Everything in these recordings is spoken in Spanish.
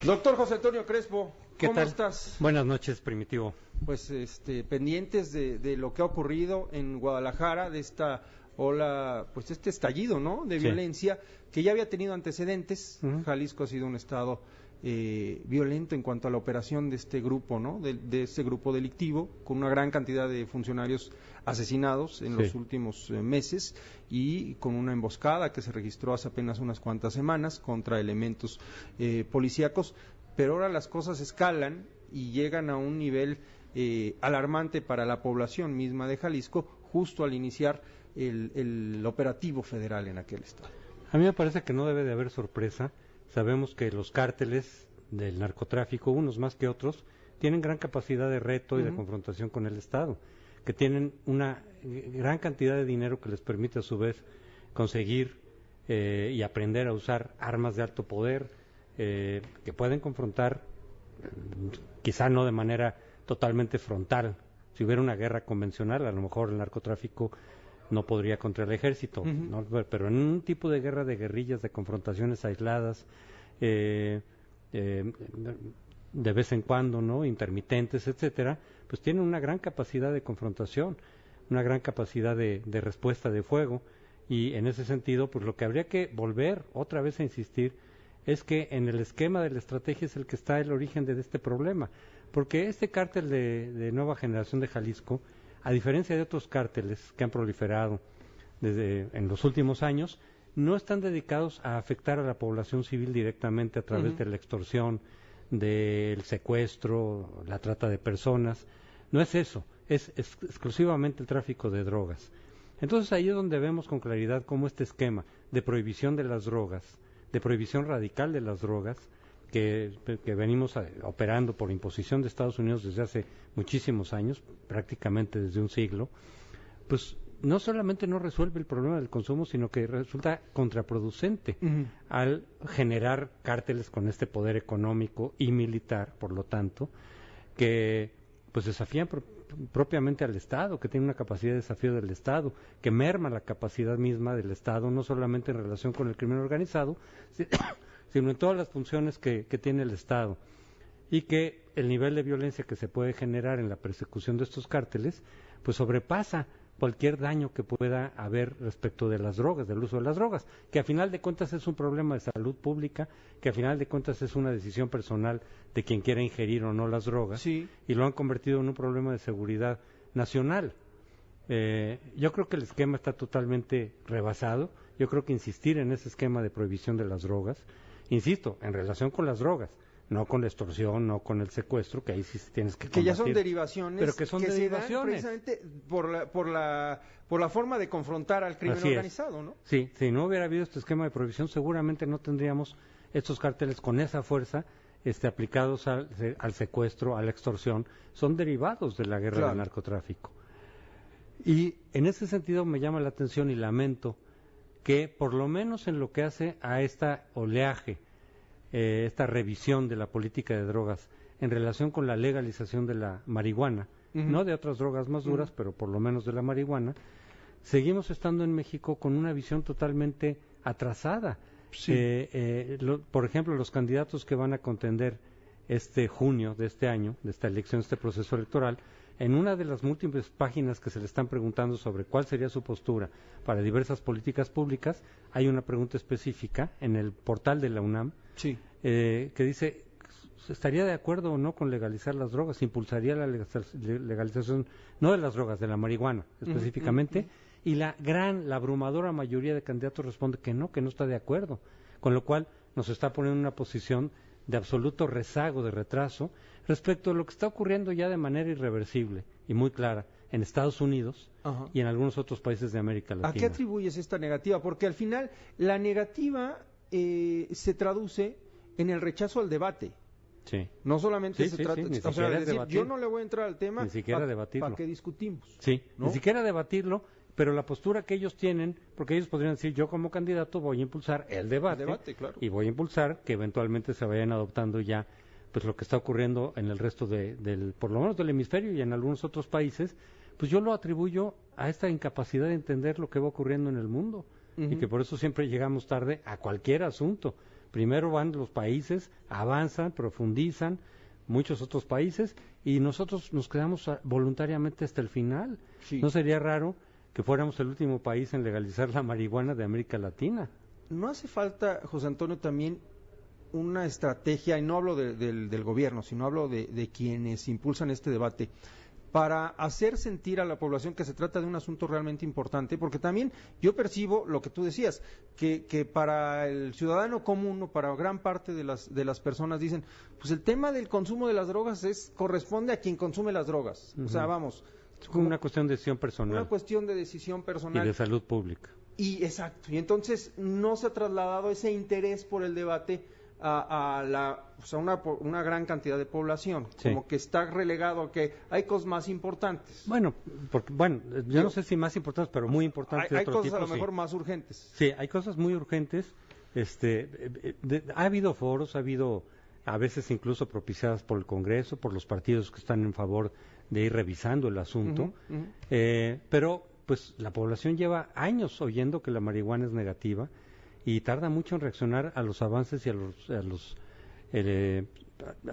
Doctor José Antonio Crespo, ¿cómo tal? estás? Buenas noches, Primitivo. Pues pendientes de lo que ha ocurrido en Guadalajara, de esta ola, pues este estallido, ¿no?, de violencia, que ya había tenido antecedentes. Jalisco ha sido un estado violento en cuanto a la operación de este grupo, ¿no?, de este grupo delictivo, con una gran cantidad de funcionarios asesinados en los últimos meses, y con una emboscada que se registró hace apenas unas cuantas semanas contra elementos policíacos. Pero ahora las cosas escalan y llegan a un nivel alarmante para la población misma de Jalisco, justo al iniciar el operativo federal en aquel estado. A mí me parece que no debe de haber sorpresa. Sabemos que los cárteles del narcotráfico, unos más que otros, tienen gran capacidad de reto y de confrontación con el Estado, que tienen una gran cantidad de dinero que les permite a su vez conseguir y aprender a usar armas de alto poder, que pueden confrontar, quizá no de manera totalmente frontal. Si hubiera una guerra convencional, a lo mejor el narcotráfico no podría contra el ejército, ¿no? Pero en un tipo de guerra de guerrillas, de confrontaciones aisladas, de vez en cuando, ¿no?, intermitentes, etcétera, pues tienen una gran capacidad de confrontación, una gran capacidad de respuesta de fuego. Y en ese sentido, pues lo que habría que volver otra vez a insistir es que en el esquema de la estrategia es el que está el origen de este problema, porque este cártel de Nueva Generación de Jalisco, a diferencia de otros cárteles que han proliferado en los últimos años, no están dedicados a afectar a la población civil directamente a través de la extorsión, del secuestro, la trata de personas. No es eso, es exclusivamente el tráfico de drogas. Entonces ahí es donde vemos con claridad cómo este esquema de prohibición de las drogas, de prohibición radical de las drogas, que venimos operando por imposición de Estados Unidos desde hace muchísimos años, prácticamente desde un siglo, pues no solamente no resuelve el problema del consumo, sino que resulta contraproducente al generar cárteles con este poder económico y militar, por lo tanto, que pues desafían propiamente al Estado, que tiene una capacidad de desafío del Estado, que merma la capacidad misma del Estado, no solamente en relación con el crimen organizado, sino en todas las funciones que tiene el Estado, y que el nivel de violencia que se puede generar en la persecución de estos cárteles pues sobrepasa cualquier daño que pueda haber respecto de las drogas, del uso de las drogas, que a final de cuentas es un problema de salud pública, que a final de cuentas es una decisión personal de quien quiera ingerir o no las drogas, y lo han convertido en un problema de seguridad nacional. Yo creo que el esquema está totalmente rebasado. Yo creo que insistir en ese esquema de prohibición de las drogas, insisto, en relación con las drogas, no con la extorsión, no con el secuestro, que ahí sí tienes que combatir. Que ya son derivaciones, pero que son derivaciones. Se dan precisamente por la forma de confrontar al crimen organizado, ¿no? Sí, si no hubiera habido este esquema de prohibición, seguramente no tendríamos estos cárteles con esa fuerza aplicados al secuestro, a la extorsión. Son derivados de la guerra del narcotráfico. Y en ese sentido me llama la atención y lamento que, por lo menos en lo que hace a esta oleaje, esta revisión de la política de drogas en relación con la legalización de la marihuana, no de otras drogas más duras, pero por lo menos de la marihuana, seguimos estando en México con una visión totalmente atrasada. Por ejemplo, los candidatos que van a contender este junio de este año, de esta elección, este proceso electoral, en una de las múltiples páginas que se le están preguntando sobre cuál sería su postura para diversas políticas públicas, hay una pregunta específica en el portal de la UNAM que dice, ¿estaría de acuerdo o no con legalizar las drogas? ¿Impulsaría la legalización, no de las drogas, de la marihuana específicamente? Y la abrumadora mayoría de candidatos responde que no está de acuerdo, con lo cual nos está poniendo en una posición de absoluto rezago, de retraso, respecto a lo que está ocurriendo ya de manera irreversible y muy clara en Estados Unidos y en algunos otros países de América Latina. ¿A qué atribuyes esta negativa? Porque al final la negativa se traduce en el rechazo al debate. No solamente se trata de decir, yo no le voy a entrar al tema, ni siquiera debatirlo. ¿Para qué discutimos? ¿no? Ni siquiera debatirlo. Pero la postura que ellos tienen, porque ellos podrían decir, yo como candidato voy a impulsar el debate claro, y voy a impulsar que eventualmente se vayan adoptando ya pues lo que está ocurriendo en el resto por lo menos del hemisferio y en algunos otros países, pues yo lo atribuyo a esta incapacidad de entender lo que va ocurriendo en el mundo y que por eso siempre llegamos tarde a cualquier asunto. Primero van los países, avanzan, profundizan, muchos otros países, y nosotros nos quedamos voluntariamente hasta el final. Sí. ¿No sería raro que fuéramos el último país en legalizar la marihuana de América Latina? ¿No hace falta, José Antonio, también una estrategia, y no hablo del gobierno, sino hablo de quienes impulsan este debate, para hacer sentir a la población que se trata de un asunto realmente importante? Porque también yo percibo lo que tú decías, que para el ciudadano común o para gran parte de las personas dicen, pues el tema del consumo de las drogas corresponde a quien consume las drogas. O sea, vamos. Es como una cuestión de decisión personal. Una cuestión de decisión personal. Y de salud pública. Y exacto, y entonces no se ha trasladado ese interés por el debate a una gran cantidad de población, sí. Como que está relegado a que hay cosas más importantes. Bueno, yo no sé si más importantes, pero muy importantes. Hay otro cosas tipo, a lo mejor sí. más urgentes. Sí, hay cosas muy urgentes. Ha habido foros, ha habido a veces incluso propiciadas por el Congreso, por los partidos que están en favor de ir revisando el asunto, pero pues la población lleva años oyendo que la marihuana es negativa y tarda mucho en reaccionar a los avances y a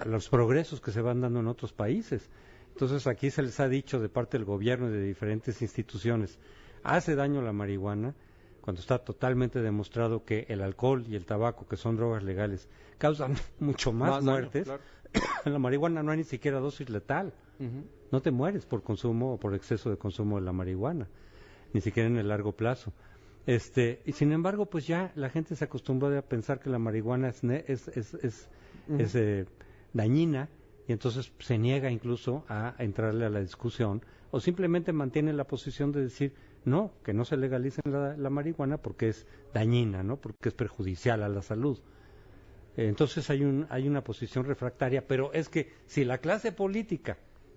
los progresos que se van dando en otros países. Entonces aquí se les ha dicho de parte del gobierno y de diferentes instituciones, hace daño la marihuana, cuando está totalmente demostrado que el alcohol y el tabaco, que son drogas legales, causan mucho más muertes. Daño, claro. En la marihuana no hay ni siquiera dosis letal. No te mueres por consumo o por exceso de consumo de la marihuana, ni siquiera en el largo plazo. Y sin embargo, pues ya la gente se acostumbró a pensar que la marihuana es dañina, y entonces se niega incluso a entrarle a la discusión, o simplemente mantiene la posición de decir no, que no se legalice la marihuana porque es dañina, ¿no? Porque es perjudicial a la salud. Entonces hay una posición refractaria, pero es que si la clase política,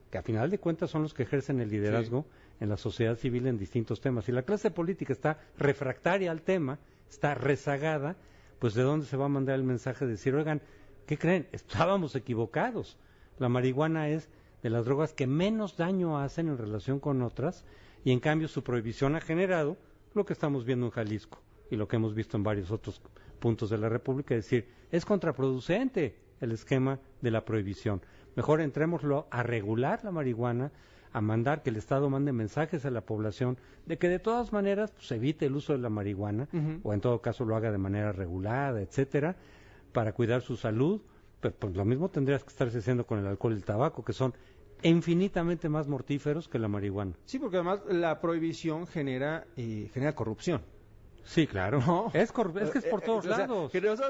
que a final de cuentas son los que ejercen el liderazgo en la sociedad civil en distintos temas, si la clase política está refractaria al tema, está rezagada, pues ¿de dónde se va a mandar el mensaje de decir, oigan, ¿qué creen? Estábamos equivocados. La marihuana es de las drogas que menos daño hacen en relación con otras, y en cambio su prohibición ha generado lo que estamos viendo en Jalisco y lo que hemos visto en varios otros puntos de la República, es decir, es contraproducente el esquema de la prohibición. Mejor entrémoslo a regular la marihuana, a mandar que el Estado mande mensajes a la población de que de todas maneras pues, evite el uso de la marihuana, o en todo caso lo haga de manera regulada, etcétera, para cuidar su salud. Pero pues lo mismo tendrías que estarse haciendo con el alcohol y el tabaco, que son infinitamente más mortíferos que la marihuana. Sí, porque además la prohibición genera corrupción. Sí, claro. No. Es que es por todos lados. Que Los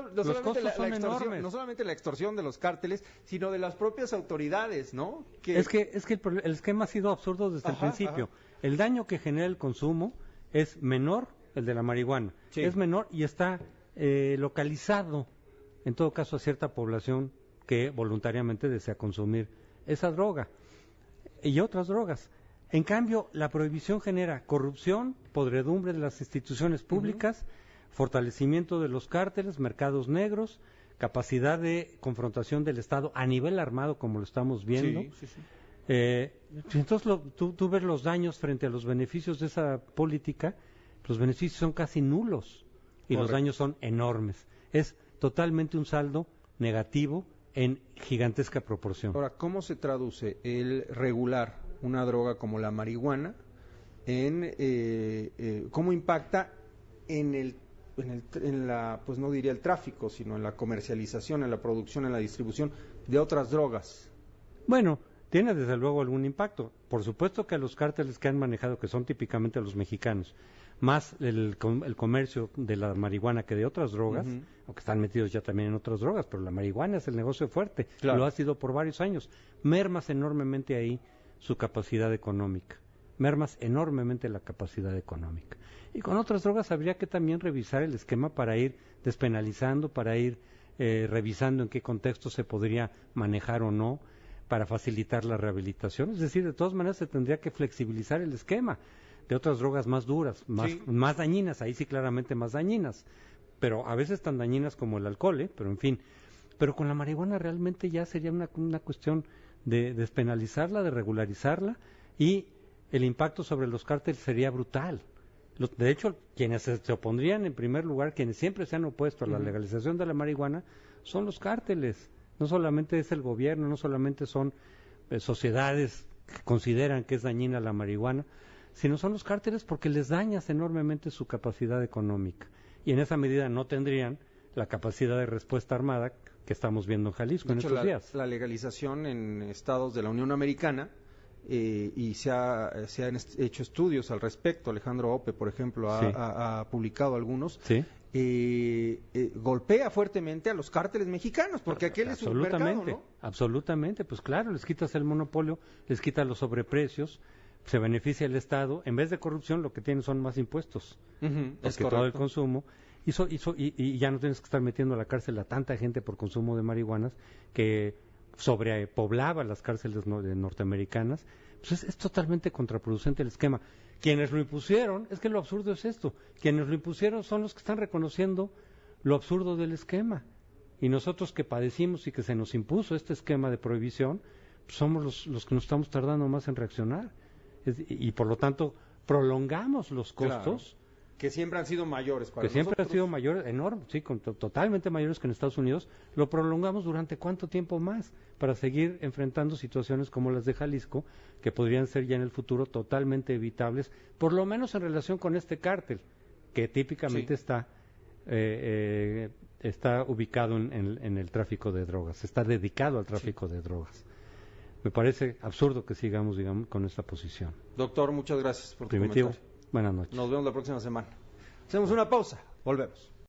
costos son enormes. No solamente la extorsión de los cárteles, sino de las propias autoridades, ¿no? Es que el esquema ha sido absurdo desde el principio. El daño que genera el consumo es menor, el de la marihuana. Sí. Es menor y está localizado, en todo caso, a cierta población que voluntariamente desea consumir esa droga y otras drogas. En cambio, la prohibición genera corrupción, podredumbre de las instituciones públicas, fortalecimiento de los cárteles, mercados negros, capacidad de confrontación del Estado a nivel armado, como lo estamos viendo. Sí. Entonces, tú ves los daños frente a los beneficios de esa política, los beneficios son casi nulos y los daños son enormes. Es totalmente un saldo negativo en gigantesca proporción. Ahora, ¿cómo se traduce el regular una droga como la marihuana cómo impacta en la, pues no diría el tráfico, sino en la comercialización, en la producción, en la distribución de otras drogas? Bueno, tiene desde luego algún impacto. Por supuesto que a los cárteles que han manejado, que son típicamente los mexicanos, más el comercio de la marihuana que de otras drogas, aunque están metidos ya también en otras drogas, pero la marihuana es el negocio fuerte, claro. Lo ha sido por varios años. Mermas enormemente ahí su capacidad económica, mermas enormemente la capacidad económica. Y con otras drogas habría que también revisar el esquema para ir despenalizando, para ir revisando en qué contexto se podría manejar o no, para facilitar la rehabilitación. Es decir, de todas maneras se tendría que flexibilizar el esquema de otras drogas más duras, más dañinas, ahí sí claramente más dañinas, pero a veces tan dañinas como el alcohol, pero en fin. Pero con la marihuana realmente ya sería una cuestión de despenalizarla, de regularizarla, y el impacto sobre los cárteles sería brutal. De hecho, quienes se opondrían en primer lugar, quienes siempre se han opuesto a la legalización de la marihuana, son los cárteles. No solamente es el gobierno, no solamente son sociedades que consideran que es dañina la marihuana, sino son los cárteles porque les dañas enormemente su capacidad económica. Y en esa medida no tendrían la capacidad de respuesta armada que estamos viendo en Jalisco en estos días. La legalización en estados de la Unión Americana, y se han hecho estudios al respecto. Alejandro Ope, por ejemplo, ha publicado algunos. Sí. Golpea fuertemente a los cárteles mexicanos, porque aquel es un mercado, ¿no? Absolutamente, pues claro, les quitas el monopolio, les quitas los sobreprecios, se beneficia el Estado. En vez de corrupción, lo que tienen son más impuestos, porque todo el consumo, y ya no tienes que estar metiendo a la cárcel a tanta gente por consumo de marihuanas que sobrepoblaba las cárceles norteamericanas. Pues es totalmente contraproducente el esquema. Quienes lo impusieron, es que lo absurdo es esto, quienes lo impusieron son los que están reconociendo lo absurdo del esquema. Y nosotros que padecimos y que se nos impuso este esquema de prohibición, pues somos los que nos estamos tardando más en reaccionar. Y por lo tanto prolongamos los costos. Claro, que siempre han sido mayores para que nosotros. Siempre han sido mayores, enormes, sí, totalmente mayores que en Estados Unidos. Lo prolongamos durante ¿cuánto tiempo más? Para seguir enfrentando situaciones como las de Jalisco, que podrían ser ya en el futuro totalmente evitables, por lo menos en relación con este cártel, que típicamente está ubicado en el tráfico de drogas, está dedicado al tráfico de drogas. Me parece absurdo que sigamos, digamos, con esta posición. Doctor, muchas gracias por tu Primitivo, comentario. buenas noches. Nos vemos la próxima semana. Hacemos una pausa, volvemos.